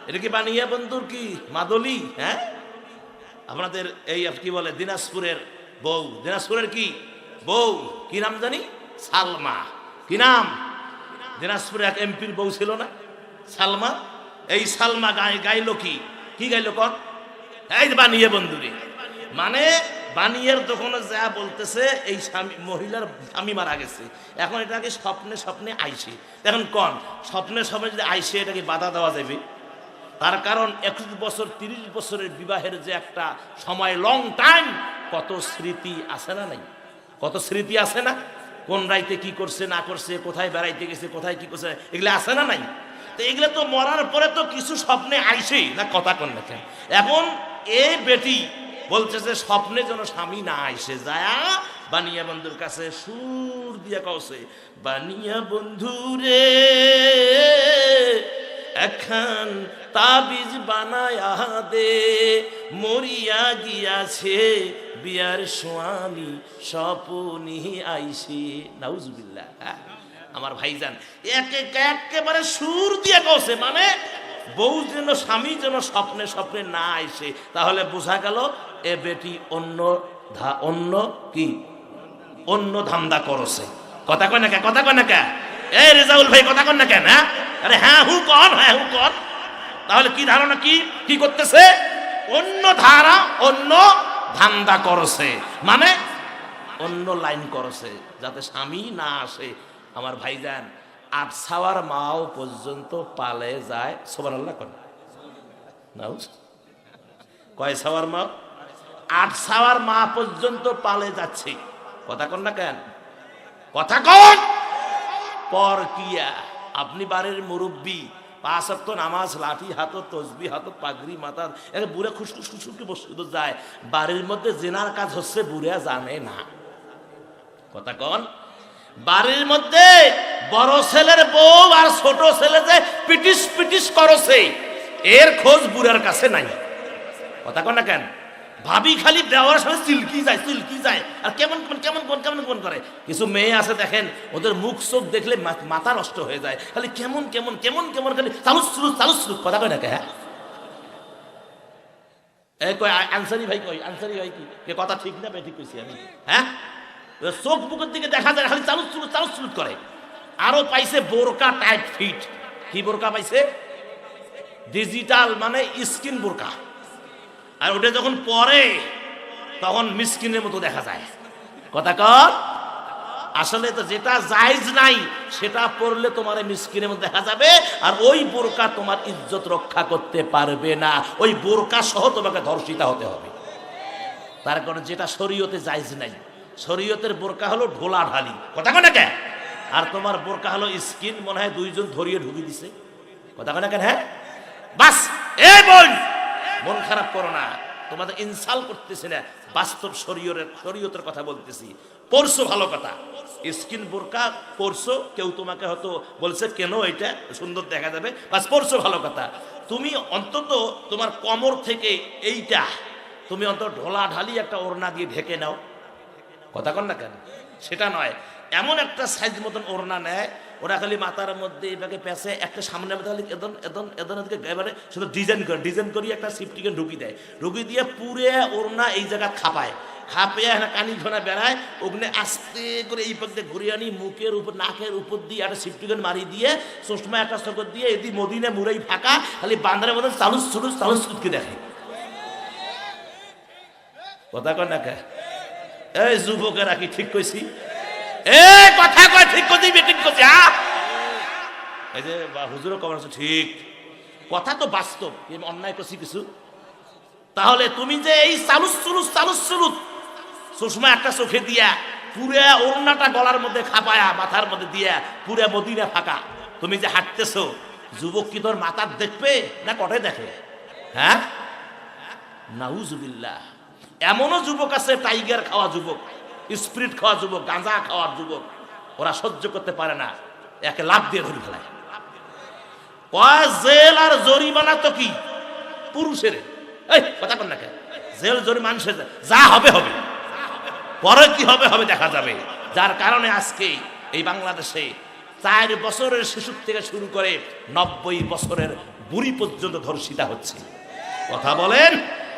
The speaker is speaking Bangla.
এটা কি বানিয়া বন্ধুর কি মাদলি? হ্যাঁ, আপনাদের এই কি বলে দিনাজপুরের বউ, দিনাজপুরের কি বউ, কি নাম জানি, সালমা। কি নাম? দিনাজপুরে এক এমপির বউ ছিল না সালমা? এই সালমা গাইলো কি গাইলো কর? এই বানিয়ে বন্ধুরে, মানে বানিয়ার দোকানে যা বলতেছে এই স্বামী, মহিলার স্বামী মারা গেছে, এখন এটাকে স্বপ্নে স্বপ্নে আইসে। এখন কন স্বপ্নে স্বপ্নে যদি আইসে এটাকে বাধা দেওয়া যাবে? তার কারণ 21 বছর 30 বছরের বিবাহের যে একটা সময়, লং টাইম, কত স্মৃতি আছে না নাই? কত স্মৃতি আছে না? কোন রাইতে কি করছে না করছে, কোথায় বেড়াইতে গেছে, কোথায় কি করছে, এগুলো আছে না নাই? তো এগুলো তো মরার পরে তো কিছু স্বপ্নে আইসেই না, কথা কোন দেখেন। এখন এই বেটি বলছে যে স্বপ্নে যেন স্বামী না আইসে, যায় বানিয়া বন্ধুর কাছে সুর দিয়া কওছে, বানিয়া বন্ধু রে এখন তাবিজ বানায়া দে, মরিয়া গিয়াছে বিয়ার স্বামী স্বপ্নে আইসে। নাউজুবিল্লাহ। আমার ভাইজান একেবারে সুর দিয়ে কওছে, মানে বউ যেন স্বামী যেন স্বপ্নে স্বপ্নে না আইসে। তাহলে বোঝা গেল এ বেটি অন্য ধান্দা করছে। কথা কয় না কে? কথা কয় না কে? এই রেজাউল ভাই কথা কন না কেন? আরে হ্যাঁ হু কর, হ্যাঁ হু কর। তাহলে কি ধারণা, কি করতেছে? অন্য ধারা, অন্য ধান্দা করছে, মানে অন্য লাইন করছে যাতে স্বামী না আসে। আমার ভাইজান 8 সাওয়ার মাও পর্যন্ত পালে যায়। সুবহানাল্লাহ কোন নাউজ, কয় সাওয়ার মা? 8 সাওয়ার মা পর্যন্ত পালে যাচ্ছে। কথা কন না কেন? কথা কন। পর কিয়া আপনি বাড়ির মুরব্বী, 5 ওয়াক্ত নামাজ, লাঠি হাত, তসবি হাত, পাগড়ি মাথার, বুড়া খুশখুশ খুশখুশকে বসে যায়, বাড়ির মধ্যে জেনার কাজ হচ্ছে বুড়া জানে না। কথা কন। বাড়ির মধ্যে বড় ছেলের বউ আর ছোট ছেলে যে পিটিস পিটিস করছে, এর খোঁজ বুড়ার কাছে নাই। কথা কন না কেন? ভাবি খালি দেওয়ার সময় সিল্কি যায় আর কেমন কেমন করে। কিছু মেয়ে আছে দেখেন, ওদের মুখ চোখ দেখলে মাথা নষ্ট হয়ে যায়, খালি কেমন খালি চালুস। কথা কয় না কে? হ্যাঁ এই কয় আনসারি ভাই, কই আনসারি ভাই কি কথা ঠিক না? ঠিক কইছি আমি? হ্যাঁ, চোখ বুকের দিকে দেখা যায় খালি চালুস করে। আরো পাইছে বোরকা টাইট ফিট। কি বোরকা পাইছে? ডিজিটাল, মানে স্কিন বোরকা। আর ওটা যখন পরে তখন মিসকিনের মতো দেখা যায়। কথা কর। আসলে তো যেটা জায়েজ নাই সেটা পরলে তোমার মিসকিনের মতো দেখা যাবে, আর ওই বোরকা তোমার ইজ্জত রক্ষা করতে পারবে না। ওই বোরকা সহ তোমাকে ধর্ষিতা হতে হবে। তার কারণ যেটা শরীয়তে জায়েজ নাই, শরীয়তের বোরকা হলো ঢোলা ঢালি। কথা কয় না কেন? আর তোমার বোরকা হলো স্কিন, মনে হয় 2 জন ধরিয়ে ঢুকি দিছে। কথা কয় না কেন? হ্যাঁ বাস। এই বোন, মন খারাপ করো না, তোমাদের ইনসাল করতেছি না, বাস্তব শরীয়তের কথা বলতেছি। পরশো ভালো কথা, স্কিন বোরকা পরশো, কেউ তোমাকে হয়তো বলছে কেন এটা সুন্দর দেখা যাবে, বাস পরশো ভালো কথা। তুমি অন্তত তোমার কোমর থেকে এইটা তুমি অন্তত ঢোলা ঢালি একটা ওড়না দিয়ে ঢেকে নাও। কথা কন না কেন? সেটা নয়, এমন একটা সাইজ মতন ওড়না নেয়, ওরা খালি মাথার মধ্যে এটাকে পেঁচে একটা সামনে এবারে শুধু ডিজাইন করি একটা সিফটিকে ঢুকি দেয়, ঢুকি দিয়ে পুরে ওড়না এই জায়গা খাপায় কানি ঘোনা বেড়ায়, ওখানে আস্তে করে এই পাক দিয়ে ঘুরে আনি, মুখের উপর নাকের উপর দিয়ে একটা সিফটিকেন মারি দিয়ে চশমা একটা চকর দিয়ে এদি মদিনে মুড়াই ফাঁকা, খালি বান্দারের মতন চালুস কুটকে দেখে। কথা কয় না কে? এই যুবকেরা কি ঠিক কইছি? কথা কয় ঠিক কইছি, বেঠিক কইছি? এই যে হুজুরও কবার আছে, ঠিক কথা তো বাস্তব, অন্যায় করছি কিছু? তাহলে তুমি যে এই চালুস চশমা একটা চোখে দিয়া পুরা ওড়নাটা গলার মধ্যে খাপায়া মাথার মধ্যে দিয়া পুরা মদিনা ফাঁকা তুমি যে হাঁটতেছো, যুবক কি তোর মাথার দেখবে না কটে দেখে? হ্যাঁ, নাউজুবিল্লাহ। এমনও যুবক আছে টাইগার খাওয়া যুবক, স্পিরিট খাওয়া যুবক, গাঁজা খাওয়ার যুবক, ওরা সহ্য করতে পারে না, একে লাভ দিয়ে ধরে ফেলায়। জেল আর জরিমানা তো কি পুরুষের? এই কথা কন না কেন? জেল জরিমানা মানুষের, যা হবে পরে কি হবে দেখা যাবে। যার কারণে আজকে এই বাংলাদেশে 4 বছরের শিশু থেকে শুরু করে 90 বছরের বুড়ি পর্যন্ত ধর্ষিতা হচ্ছে। কথা বলেন।